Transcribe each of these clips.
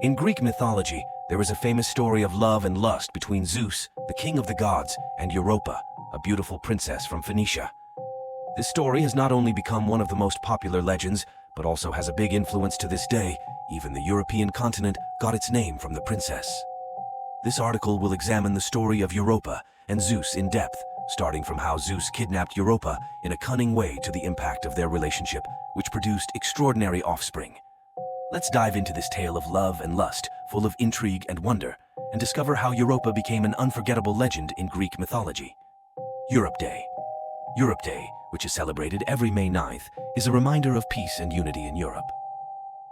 In Greek mythology, there is a famous story of love and lust between Zeus, the king of the gods, and Europa, a beautiful princess from Phoenicia. This story has not only become one of the most popular legends, but also has a big influence to this day. Even the European continent got its name from the princess. This article will examine the story of Europa and Zeus in depth, starting from how Zeus kidnapped Europa in a cunning way to the impact of their relationship, which produced extraordinary offspring. Let's dive into this tale of love and lust, full of intrigue and wonder, and discover how Europa became an unforgettable legend in Greek mythology. Europe Day. Europe Day, which is celebrated every May 9th, is a reminder of peace and unity in Europe.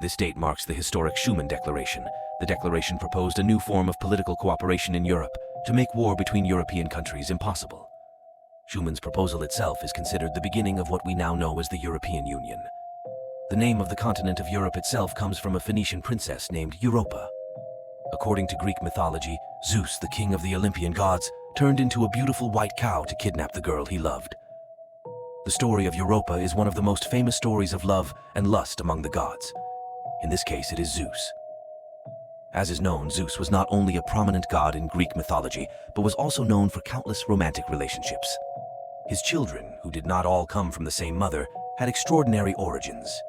This date marks the historic Schuman Declaration. The declaration proposed a new form of political cooperation in Europe to make war between European countries impossible. Schumann's proposal itself is considered the beginning of what we now know as the European Union. The name of the continent of Europe itself comes from a Phoenician princess named Europa. According to Greek mythology, Zeus, the king of the Olympian gods, turned into a beautiful white cow to kidnap the girl he loved. The story of Europa is one of the most famous stories of love and lust among the gods. In this case, it is Zeus. As is known, Zeus was not only a prominent god in Greek mythology, but was also known for countless romantic relationships. His children, who did not all come from the same mother, had extraordinary origins.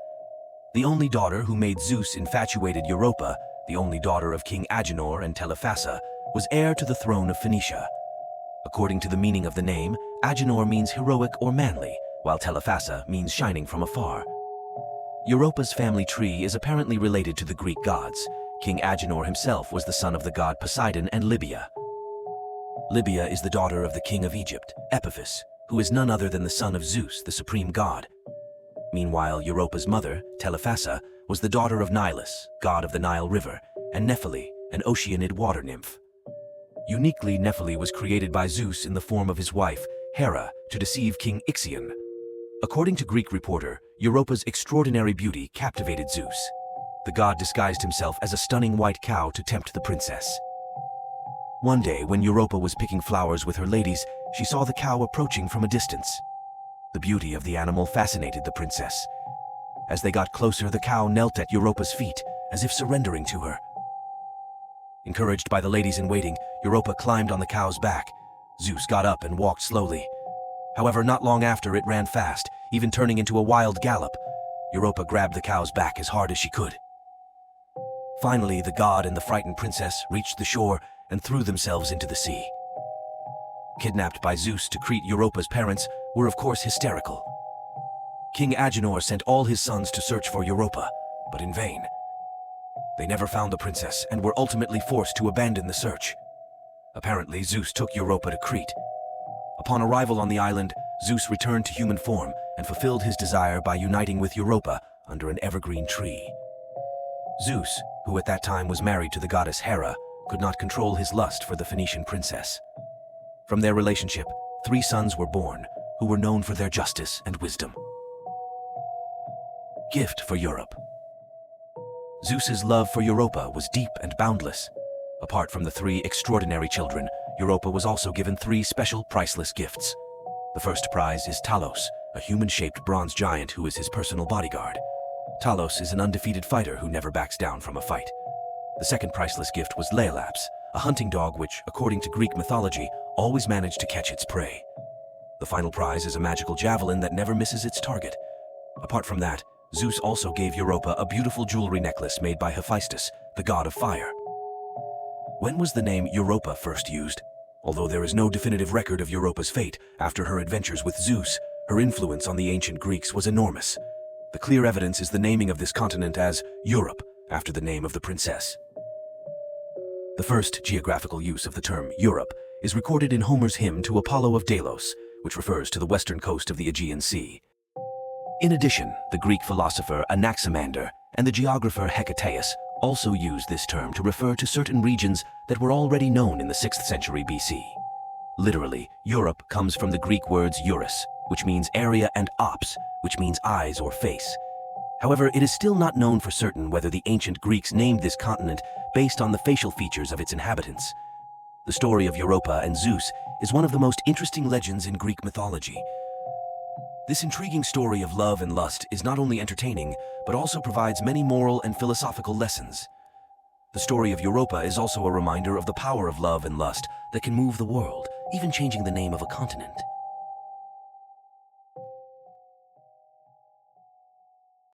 The only daughter who made Zeus infatuated Europa, the only daughter of King Agenor and Telephassa, was heir to the throne of Phoenicia. According to the meaning of the name, Agenor means heroic or manly, while Telephassa means shining from afar. Europa's family tree is apparently related to the Greek gods. King Agenor himself was the son of the god Poseidon and Libya. Libya is the daughter of the king of Egypt, Epiphus, who is none other than the son of Zeus, the supreme god. Meanwhile, Europa's mother, Telephassa, was the daughter of Nilus, god of the Nile River, and Nephele, an Oceanid water nymph. Uniquely, Nephele was created by Zeus in the form of his wife, Hera, to deceive King Ixion. According to Greek reporter, Europa's extraordinary beauty captivated Zeus. The god disguised himself as a stunning white cow to tempt the princess. One day, when Europa was picking flowers with her ladies, she saw the cow approaching from a distance. The beauty of the animal fascinated the princess. As they got closer, the cow knelt at Europa's feet, as if surrendering to her. Encouraged by the ladies in waiting, Europa climbed on the cow's back. Zeus got up and walked slowly. However, not long after, it ran fast, even turning into a wild gallop. Europa grabbed the cow's back as hard as she could. Finally, the god and the frightened princess reached the shore and threw themselves into the sea. Kidnapped by Zeus to Crete, Europa's parents were of course hysterical. King Agenor sent all his sons to search for Europa, but in vain. They never found the princess and were ultimately forced to abandon the search. Apparently, Zeus took Europa to Crete. Upon arrival on the island, Zeus returned to human form and fulfilled his desire by uniting with Europa under an evergreen tree. Zeus, who at that time was married to the goddess Hera, could not control his lust for the Phoenician princess. From their relationship, 3 sons were born, who were known for their justice and wisdom. Gift for Europe. Zeus's love for Europa was deep and boundless. Apart from the 3 extraordinary children, Europa was also given 3 special, priceless gifts. The first prize is Talos, a human-shaped bronze giant who is his personal bodyguard. Talos is an undefeated fighter who never backs down from a fight. The second priceless gift was Laelaps, a hunting dog which, according to Greek mythology, always managed to catch its prey. The final prize is a magical javelin that never misses its target. Apart from that, Zeus also gave Europa a beautiful jewelry necklace made by Hephaestus, the god of fire. When was the name Europa first used? Although there is no definitive record of Europa's fate after her adventures with Zeus, her influence on the ancient Greeks was enormous. The clear evidence is the naming of this continent as Europe, after the name of the princess. The first geographical use of the term Europe is recorded in Homer's hymn to Apollo of Delos, which refers to the western coast of the Aegean Sea. In addition, the Greek philosopher Anaximander and the geographer Hecataeus also used this term to refer to certain regions that were already known in the 6th century BC. Literally, Europe comes from the Greek words Eurus, which means area, and ops, which means eyes or face. However, it is still not known for certain whether the ancient Greeks named this continent based on the facial features of its inhabitants. The story of Europa and Zeus is one of the most interesting legends in Greek mythology. This intriguing story of love and lust is not only entertaining, but also provides many moral and philosophical lessons. The story of Europa is also a reminder of the power of love and lust that can move the world, even changing the name of a continent.